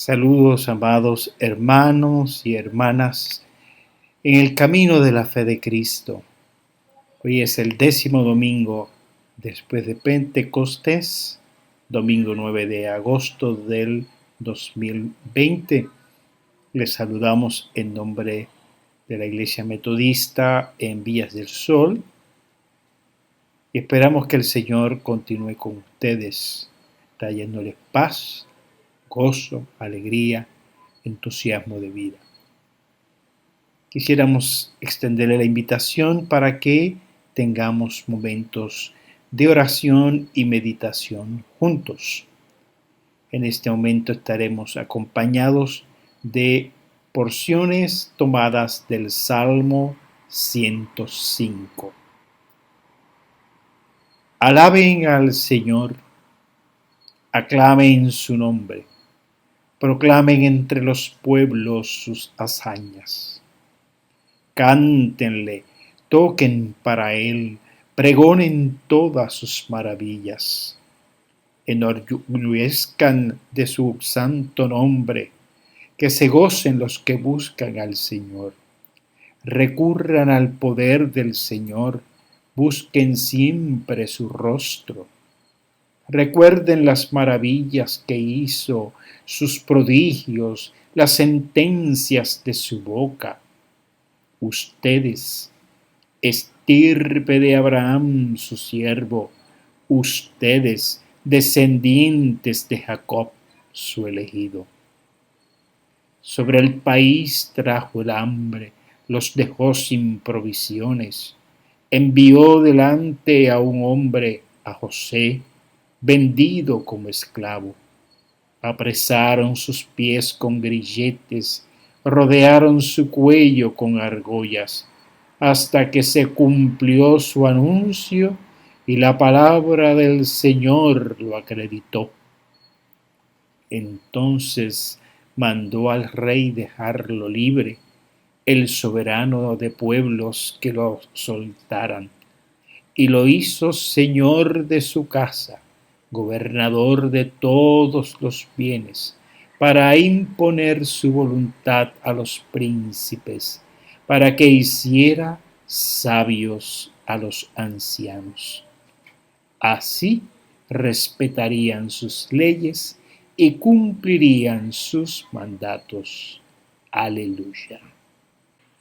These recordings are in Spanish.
Saludos, amados hermanos y hermanas, en el camino de la fe de Cristo. Hoy es el 10º domingo después de Pentecostés, domingo 9 de agosto del 2020. Les saludamos en nombre de la Iglesia Metodista en Villas del Sol y esperamos que el Señor continúe con ustedes, trayéndoles paz, gozo, alegría, entusiasmo de vida. Quisiéramos extenderle la invitación para que tengamos momentos de oración y meditación juntos. En este momento estaremos acompañados de porciones tomadas del Salmo 105. Alaben al Señor, aclamen su nombre, proclamen entre los pueblos sus hazañas. Cántenle, toquen para él, pregonen todas sus maravillas. Enorgullezcan de su santo nombre, que se gocen los que buscan al Señor. Recurran al poder del Señor, busquen siempre su rostro. Recuerden las maravillas que hizo, sus prodigios, las sentencias de su boca. Ustedes, estirpe de Abraham su siervo, ustedes, descendientes de Jacob su elegido. Sobre el país trajo el hambre, los dejó sin provisiones. Envió delante a un hombre, a José, vendido como esclavo. Apresaron sus pies con grilletes, rodearon su cuello con argollas, hasta que se cumplió su anuncio y la palabra del Señor lo acreditó. Entonces mandó al rey dejarlo libre, el soberano de pueblos que lo soltaran, y lo hizo señor de su casa, gobernador de todos los bienes, para imponer su voluntad a los príncipes, para que hiciera sabios a los ancianos. Así respetarían sus leyes y cumplirían sus mandatos. Aleluya.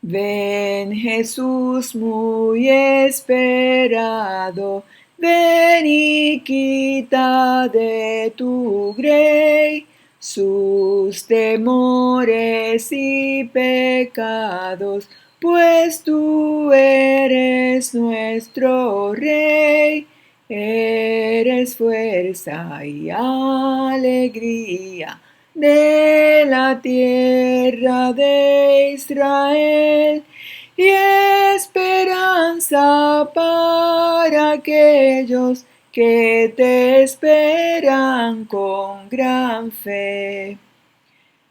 Ven Jesús muy esperado, ven y quita de tu grey sus temores y pecados, pues tú eres nuestro Rey, eres fuerza y alegría de la tierra de Israel y esperanza para aquellos que te esperan con gran fe.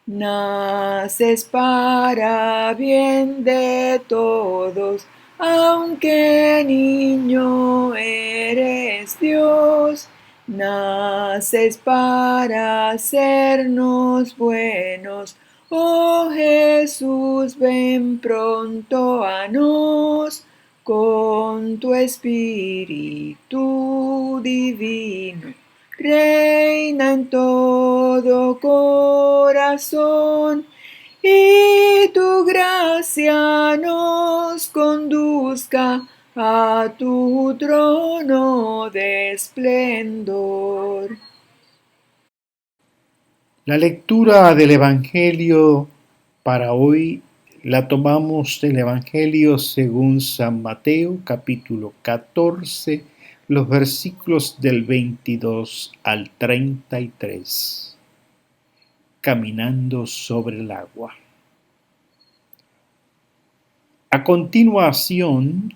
Naces para bien de todos, aunque niño eres Dios. Naces para hacernos buenos, oh Jesús, ven pronto a nos, con tu Espíritu divino. Reina en todo corazón, y tu gracia nos conduzca a tu trono de esplendor. La lectura del Evangelio para hoy la tomamos del Evangelio según San Mateo, capítulo 14, los versículos del 22 al 33. Caminando sobre el agua. A continuación,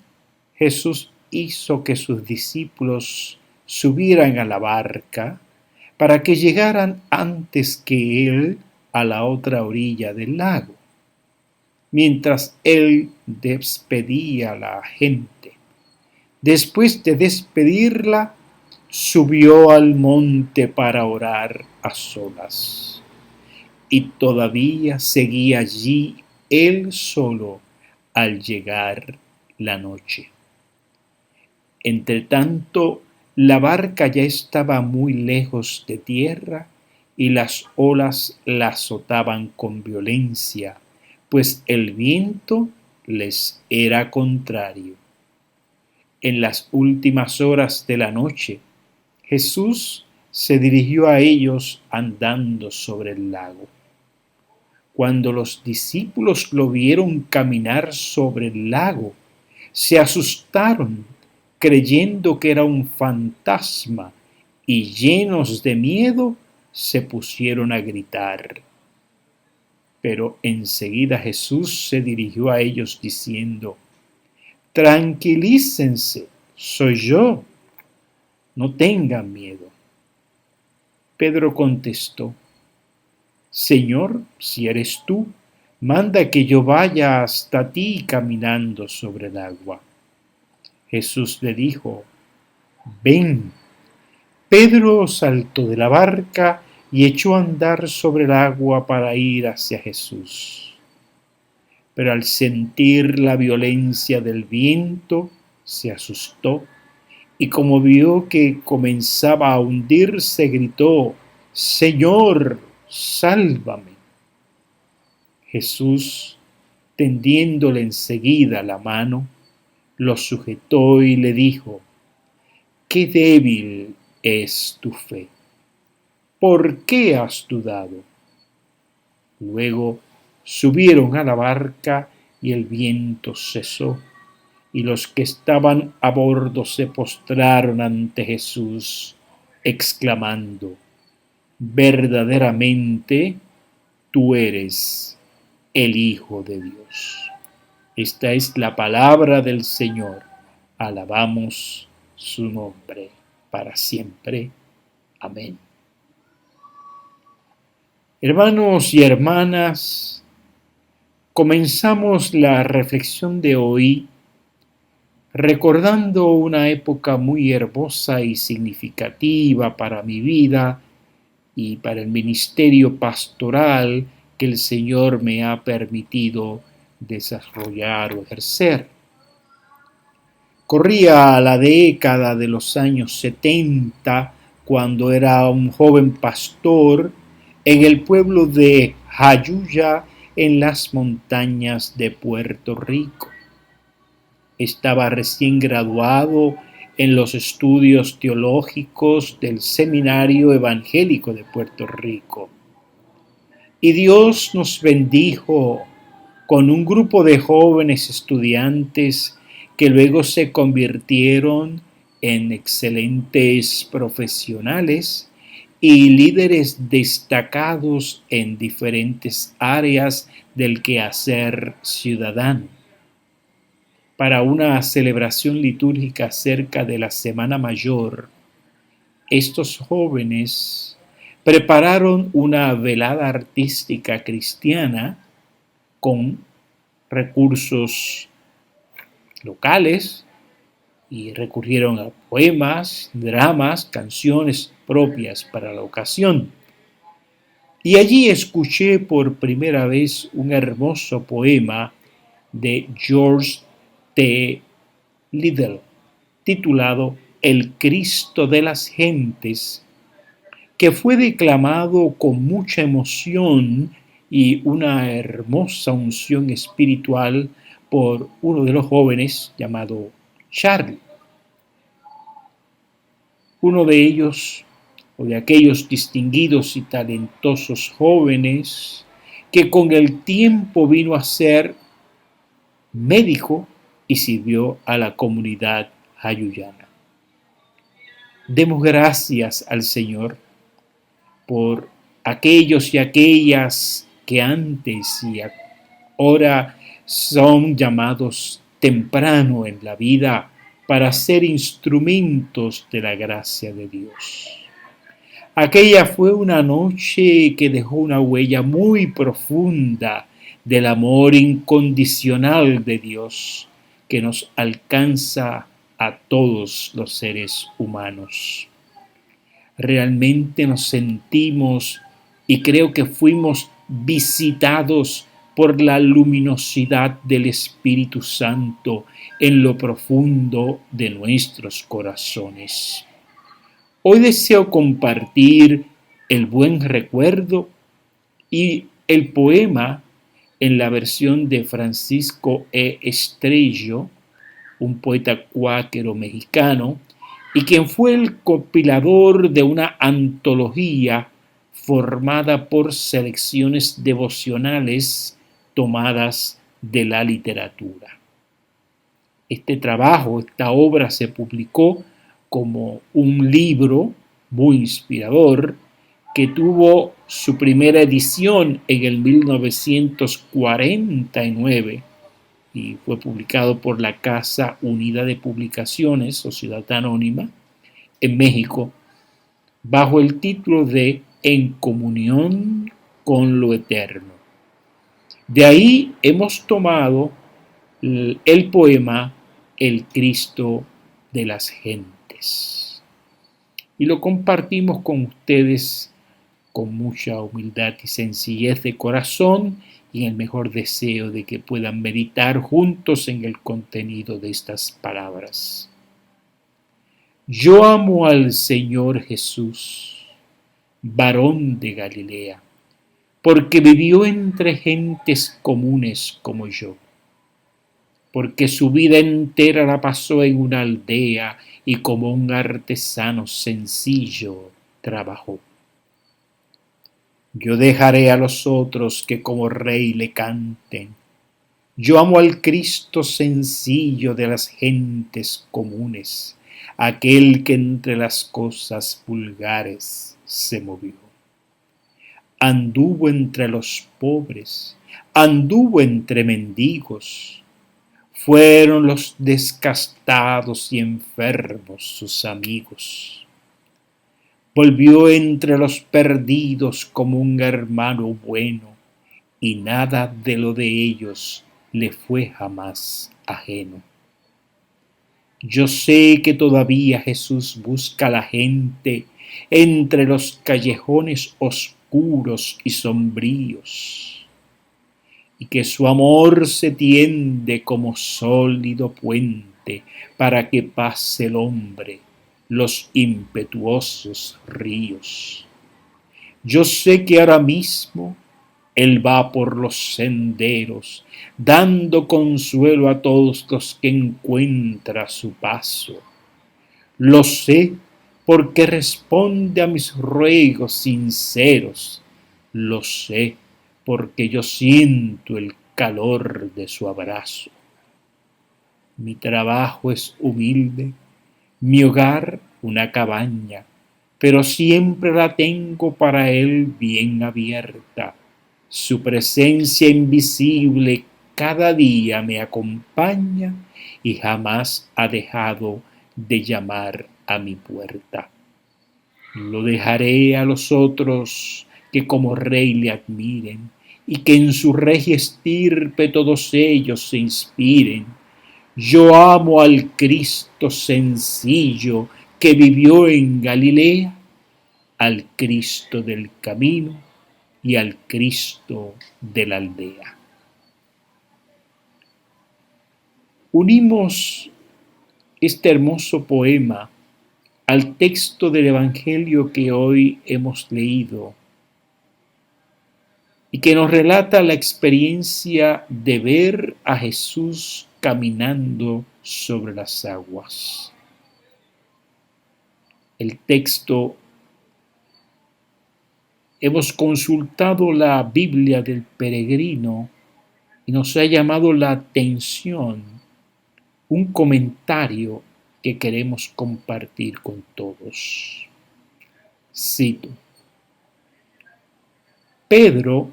Jesús hizo que sus discípulos subieran a la barca para que llegaran antes que él a la otra orilla del lago, mientras él despedía a la gente. Después de despedirla, subió al monte para orar a solas. y todavía seguía allí él solo al llegar la noche. Entretanto, la barca ya estaba muy lejos de tierra y las olas la azotaban con violencia, pues el viento les era contrario. En las últimas horas de la noche, Jesús se dirigió a ellos andando sobre el lago. Cuando los discípulos lo vieron caminar sobre el lago, se asustaron, creyendo que era un fantasma, y llenos de miedo se pusieron a gritar. Pero enseguida Jesús se dirigió a ellos diciendo: tranquilícense, soy yo, no tengan miedo. Pedro contestó: Señor, si eres tú, manda que yo vaya hasta ti caminando sobre el agua. Jesús le dijo: ven. Pedro saltó de la barca y echó a andar sobre el agua para ir hacia Jesús. Pero al sentir la violencia del viento, se asustó y como vio que comenzaba a hundirse, gritó: Señor, sálvame. Jesús, tendiéndole enseguida la mano, lo sujetó y le dijo: qué débil es tu fe. ¿Por qué has dudado? Luego subieron a la barca y el viento cesó, y los que estaban a bordo se postraron ante Jesús, exclamando: verdaderamente tú eres el Hijo de Dios. Esta es la palabra del Señor. Alabamos su nombre para siempre. Amén. Hermanos y hermanas, comenzamos la reflexión de hoy recordando una época muy hermosa y significativa para mi vida y para el ministerio pastoral que el Señor me ha permitido desarrollar o ejercer. Corría la década de los años 70 cuando era un joven pastor en el pueblo de Jayuya, en las montañas de Puerto Rico. Estaba recién graduado en los estudios teológicos del Seminario Evangélico de Puerto Rico. Y Dios nos bendijo con un grupo de jóvenes estudiantes que luego se convirtieron en excelentes profesionales y líderes destacados en diferentes áreas del quehacer ciudadano. Para una celebración litúrgica cerca de la Semana Mayor, estos jóvenes prepararon una velada artística cristiana con recursos locales y recurrieron a poemas, dramas, canciones propias para la ocasión. Y allí escuché por primera vez un hermoso poema de George T. Liddell, titulado El Cristo de las Gentes, que fue declamado con mucha emoción y una hermosa unción espiritual por uno de los jóvenes llamado Charlie. Uno de ellos, o de aquellos distinguidos y talentosos jóvenes, que con el tiempo vino a ser médico y sirvió a la comunidad jayuyana. Demos gracias al Señor por aquellos y aquellas que antes y ahora son llamados temprano en la vida para ser instrumentos de la gracia de Dios. Aquella fue una noche que dejó una huella muy profunda del amor incondicional de Dios que nos alcanza a todos los seres humanos. Realmente nos sentimos y creo que fuimos visitados por la luminosidad del Espíritu Santo en lo profundo de nuestros corazones. Hoy deseo compartir el buen recuerdo y el poema en la versión de Francisco E. Estrello, un poeta cuáquero mexicano, y quien fue el compilador de una antología formada por selecciones devocionales tomadas de la literatura. Este trabajo, esta obra se publicó como un libro muy inspirador que tuvo su primera edición en el 1949 y fue publicado por la Casa Unida de Publicaciones, Sociedad Anónima, en México, bajo el título de En comunión con lo eterno. De ahí hemos tomado el poema El Cristo de las Gentes y lo compartimos con ustedes con mucha humildad y sencillez de corazón y en el mejor deseo de que puedan meditar juntos en el contenido de estas palabras. Yo amo al Señor Jesús, varón de Galilea, porque vivió entre gentes comunes como yo, porque su vida entera la pasó en una aldea y como un artesano sencillo trabajó. Yo dejaré a los otros que como rey le canten. Yo amo al Cristo sencillo de las gentes comunes, aquel que entre las cosas vulgares se movió. Anduvo entre los pobres, anduvo entre mendigos. Fueron los descastados y enfermos sus amigos. Volvió entre los perdidos como un hermano bueno, y nada de lo de ellos le fue jamás ajeno. Yo sé que todavía Jesús busca a la gente entre los callejones oscuros y sombríos, y que su amor se tiende como sólido puente para que pase el hombre los impetuosos ríos. Yo sé que ahora mismo Él va por los senderos, dando consuelo a todos los que encuentra a su paso. Lo sé porque responde a mis ruegos sinceros. Lo sé porque yo siento el calor de su abrazo. Mi trabajo es humilde, mi hogar una cabaña, pero siempre la tengo para Él bien abierta. Su presencia invisible cada día me acompaña y jamás ha dejado de llamar a mi puerta. Lo dejaré a los otros que como rey le admiren y que en su regia estirpe todos ellos se inspiren. Yo amo al Cristo sencillo que vivió en Galilea, al Cristo del camino y al Cristo de la aldea. Unimos este hermoso poema al texto del Evangelio que hoy hemos leído y que nos relata la experiencia de ver a Jesús caminando sobre las aguas. El texto, hemos consultado la Biblia del peregrino y nos ha llamado la atención un comentario que queremos compartir con todos. Cito: Pedro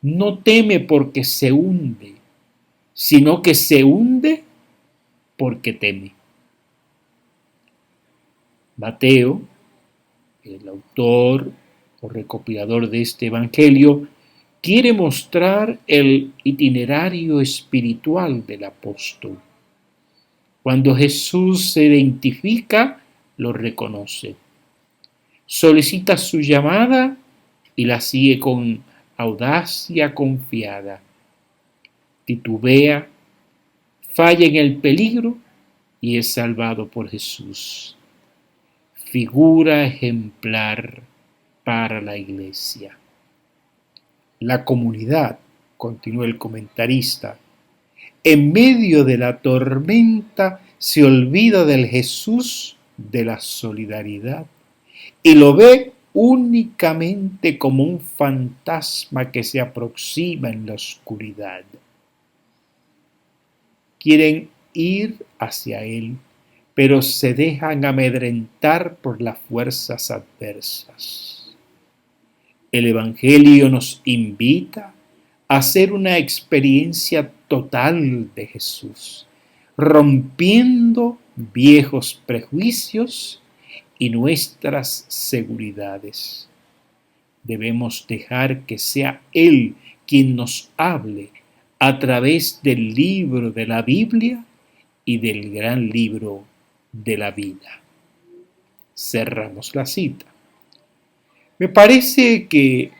no teme porque se hunde, sino que se hunde porque teme. Mateo, el autor o recopilador de este evangelio, quiere mostrar el itinerario espiritual del apóstol. Cuando Jesús se identifica, lo reconoce. Solicita su llamada y la sigue con audacia confiada, titubea, falla en el peligro y es salvado por Jesús. Figura ejemplar para la Iglesia. La comunidad, continúa el comentarista, en medio de la tormenta se olvida del Jesús de la solidaridad y lo ve únicamente como un fantasma que se aproxima en la oscuridad. Quieren ir hacia él, pero se dejan amedrentar por las fuerzas adversas. El Evangelio nos invita a hacer una experiencia total de Jesús, rompiendo viejos prejuicios y nuestras seguridades. Debemos dejar que sea Él quien nos hable a través del libro de la Biblia y del gran libro de la vida. Cerramos la cita. Me parece que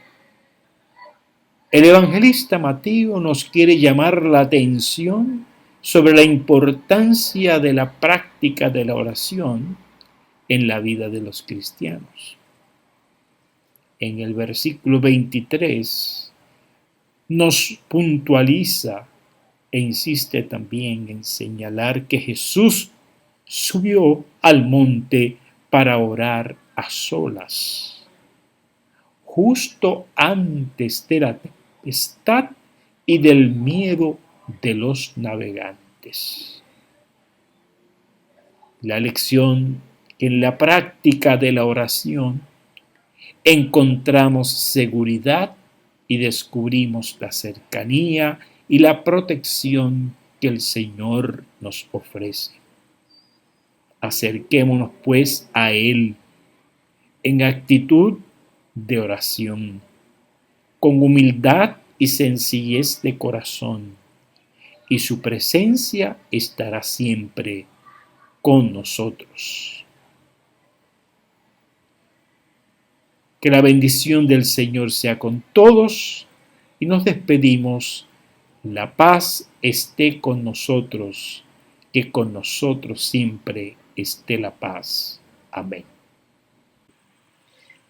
el evangelista Mateo nos quiere llamar la atención sobre la importancia de la práctica de la oración en la vida de los cristianos. En el versículo 23 nos puntualiza e insiste también en señalar que Jesús subió al monte para orar a solas, justo antes de la tempestad y del miedo de los navegantes. La lección que en la práctica de la oración encontramos seguridad y descubrimos la cercanía y la protección que el Señor nos ofrece. Acerquémonos pues a Él en actitud de oración, con humildad y sencillez de corazón, y su presencia estará siempre con nosotros. Que la bendición del Señor sea con todos y nos despedimos. La paz esté con nosotros, que con nosotros siempre esté la paz. Amén.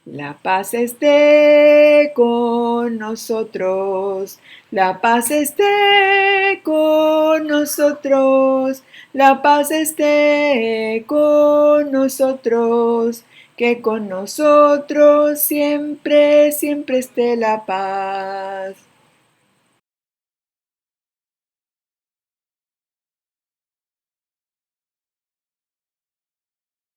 La paz esté con nosotros, la paz esté con nosotros, la paz esté con nosotros, que con nosotros siempre, siempre esté la paz.